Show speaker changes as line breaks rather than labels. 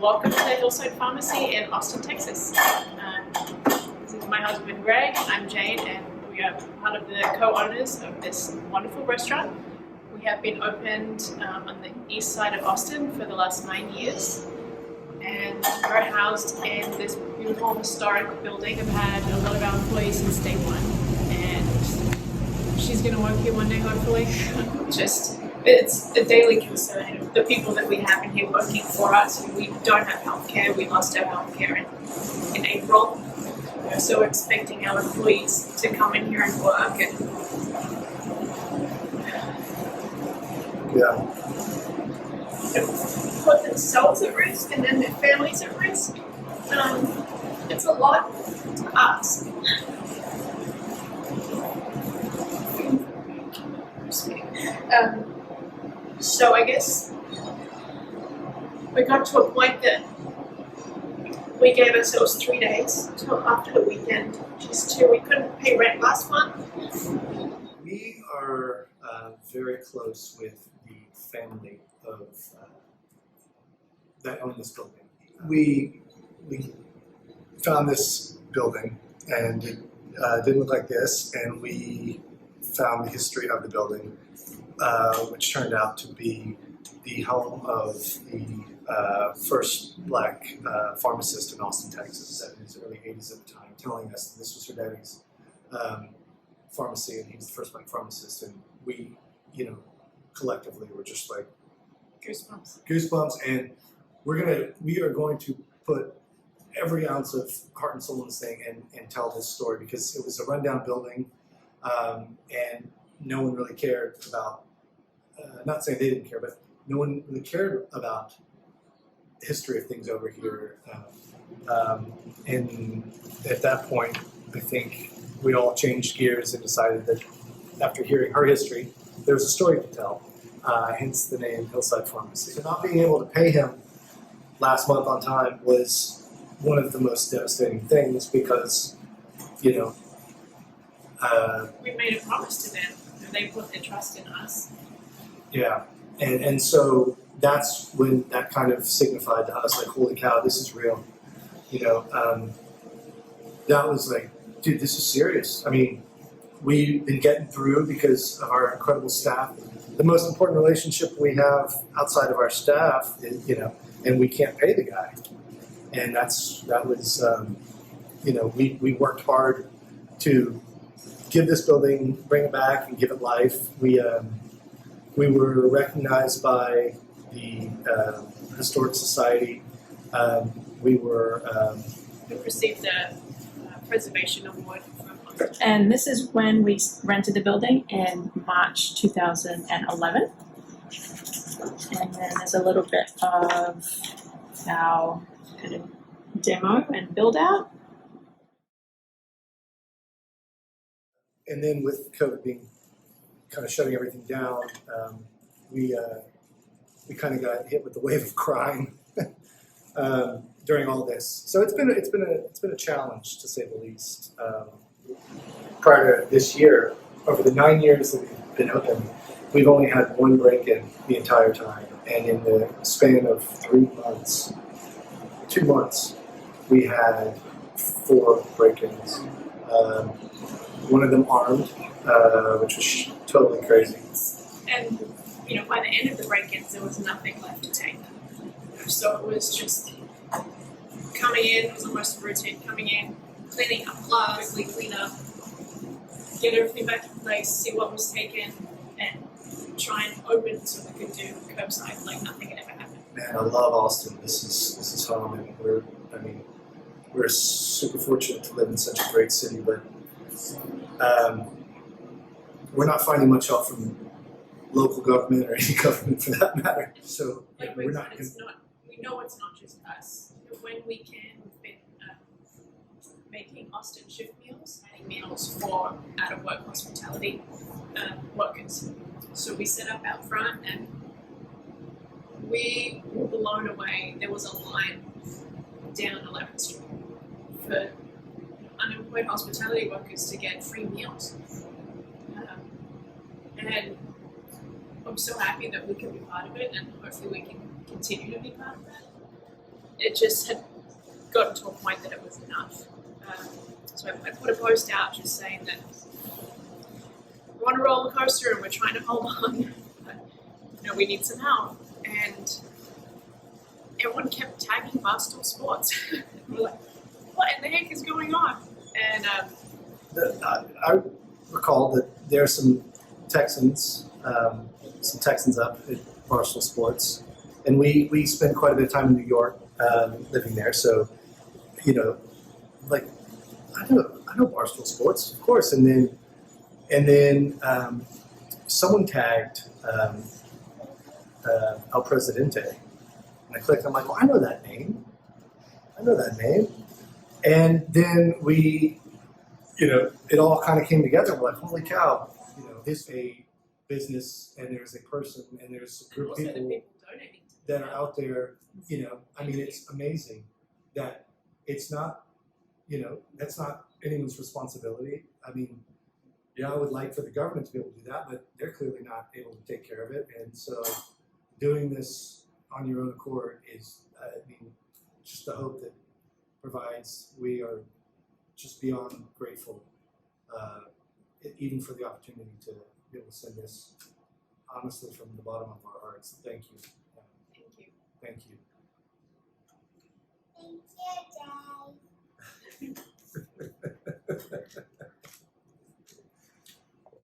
Welcome to the Hillside Pharmacy in Austin, Texas. This is my husband Greg, I'm Jane, and we are part of the co-owners of this wonderful restaurant. We have been opened on the east side of Austin for the last 9 years, and we're housed in this beautiful historic building. I've had a lot of our employees since day one, and she's going to work here one day hopefully. It's a daily concern of the people that we have in here working for us. We don't have healthcare. We lost our healthcare in April. So we're expecting our employees to come in here and work and put themselves at risk and then their families at risk. It's a lot to ask. So I guess we got to a point that we gave ourselves 3 days till after the weekend. We couldn't pay rent last month.
We are very close with the family of that own this building. We found this building and it didn't look like this, and we found the history of the building, which turned out to be the home of the first black pharmacist in Austin, Texas, in his early 80s at the time, telling us that this was her daddy's pharmacy, and he was the first black pharmacist. And we, collectively were just like goosebumps, and we are going to put every ounce of heart and soul in this thing and tell this story, because it was a rundown building, and no one really cared about, not saying they didn't care, but no one really cared about the history of things over here. And at that point, I think we all changed gears and decided that after hearing her history, there was a story to tell, hence the name Hillside Pharmacy. So not being able to pay him last month on time was one of the most devastating things, because,
we made a promise to them, and they put their trust in us.
Yeah, and so that's when that kind of signified to us, like, holy cow, this is real. That was like, dude, this is serious. I mean, we've been getting through because of our incredible staff. The most important relationship we have outside of our staff is, and we can't pay the guy. And we worked hard to give this building, bring it back, and give it life. We were recognized by the Historic Society. We
received a preservation award from us.
And this is when we rented the building in March 2011. And then there's a little bit of our kind of demo and build out.
And then with COVID being kind of shutting everything down, we kind of got hit with the wave of crime during all this. So it's been a challenge, to say the least. Prior to this year, over the 9 years that we've been open, we've only had one break-in the entire time, and in the span of 2 months, we had 4 break-ins. One of them armed, which was totally crazy.
And, by the end of the break-ins, there was nothing left to take. So it was just coming in, it was almost routine, coming in, cleaning up, quickly clean up, get everything back in place, see what was taken, and try and open so we could do curbside like nothing had ever happened.
Man, I love Austin. This is home, and we're super fortunate to live in such a great city, but we're not finding much help from local government or any government for that matter. So
we know it's not just us. When we can, we've been making Austin shift meals, adding meals for out-of-work hospitality workers. So we set up out front, and we were blown away. There was a line down 11th Street for unemployed hospitality workers to get free meals. And I'm so happy that we can be part of it, and hopefully we can continue to be part of that. it just had gotten to a point that it was enough. So I put a post out just saying that we're on a roller coaster and we're trying to hold on, but we need some help. And everyone kept tagging Barstool Sports. We're like, what in the heck is going on? And
I recall that there are some Texans up at Barstool Sports, and we spent quite a bit of time in New York living there. So, like I know Barstool Sports, of course, and then someone tagged El Presidente, and I clicked. I'm like, well, I know that name. And then we, it all kind of came together. We're like, holy cow, there's a business and there's a person and there's a group of
also the
people
people donating to
that are out there. It's amazing that it's not, that's not anyone's responsibility. I would like for the government to be able to do that, but they're clearly not able to take care of it. And so doing this on your own accord is, just the hope that provides. We are just beyond grateful, even for the opportunity to be able to send this honestly from the bottom of our hearts. Thank you.
Thank you.
Thank you.
Thank you, Dad.